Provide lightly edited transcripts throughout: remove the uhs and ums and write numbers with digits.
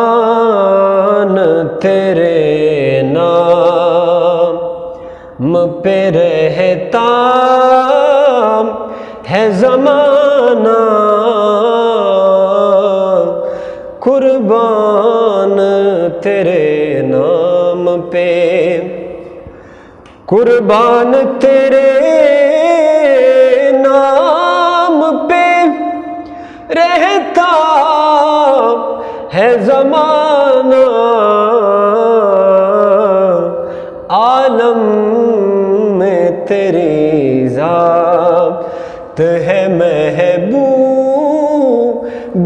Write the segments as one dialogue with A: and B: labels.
A: قربان تیرے نام پہ رہتا ہے زمانہ، قربان تیرے نام پہ، قربان تیرے نام پہ رہتا ہے زمانہ، عالم میں تیری ذات ہے محبوب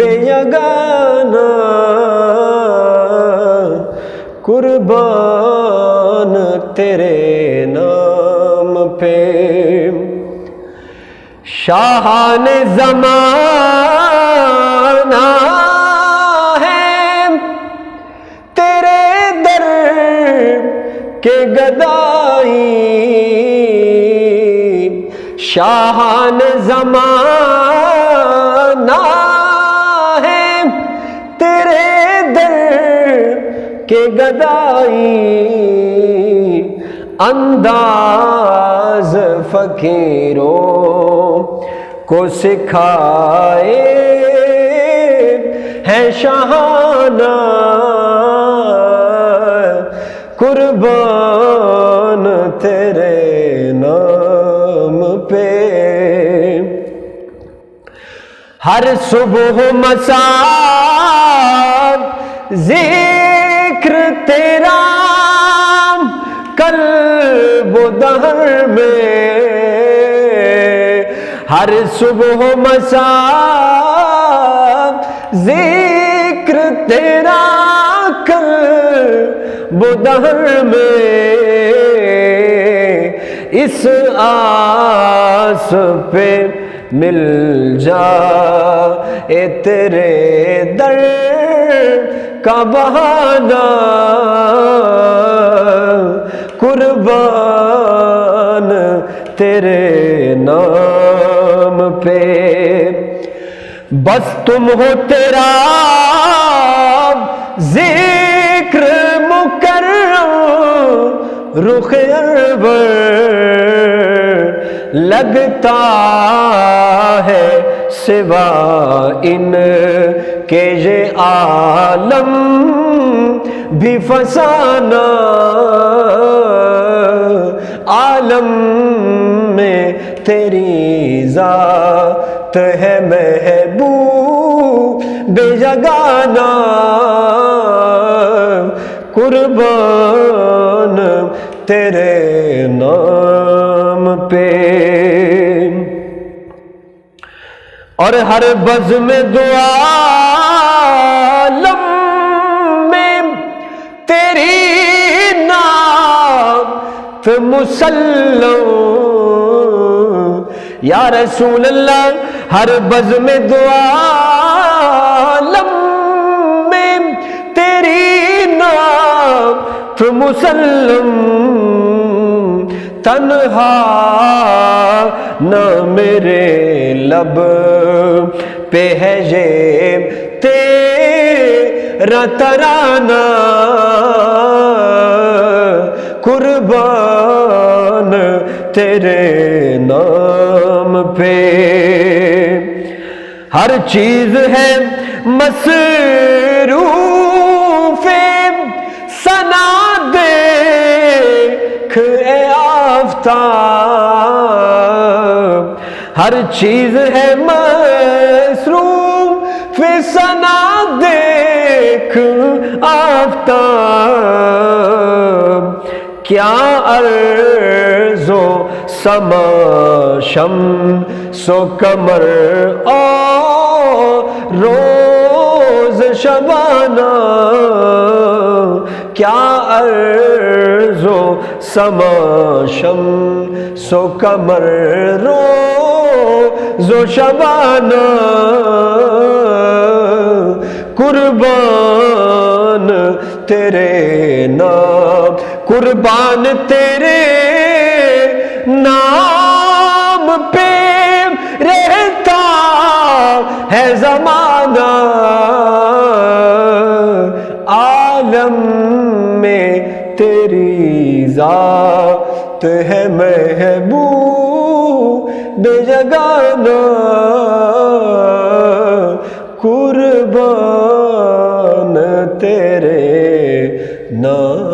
A: یگانہ، قربان تیرے نام پہ۔ شاہان زمانہ ہے تیرے در کے گدائی، شاہان زمانہ ہے تیرے در کے گدائی، انداز فقیروں کو سکھائے ہے شاہانہ، قربان تیرے نام پہ۔ ہر صبح مساء ذکر تیرا قلب و دہر میں، ہر صبح مساء ذکر تیرا قلب و دہر میں، اس آس پہ مل جائے تیرے در کا بہانہ، قربان تیرے نام پہ۔ بس تم ہو تیرا ذکر مکرم، رخ انور لگتا ہے سوا ان کے یہ عالم بھی فسانہ، عالم میں تیری ذات ہے محبوب یگانہ، قربان تیرے نام پہ۔ اور ہر بزم دعا عالم میں تیری نعت مسلم، یا رسول اللہ، ہر بزم دعا عالم میں تیری نعت مسلم، تنہا نہ میرے لب پہ ہے یہ تیرا ترانہ، قربان تیرے نام پہ۔ ہر چیز ہے مصروف ثنا دیکھ اے آفتاب، ہر چیز ہے مصروف ثنا دیکھ آفتاب، کیا عرض و سما شمس و قمر اور روز شبانہ، کیا عرض و سما شمس و قمر روز و شبانہ، قربان تیرے نام، قربان تیرے نام پہ رہتا ہے زمانہ، تیری ذات ہے محبوب یگانہ قربان تیرے نام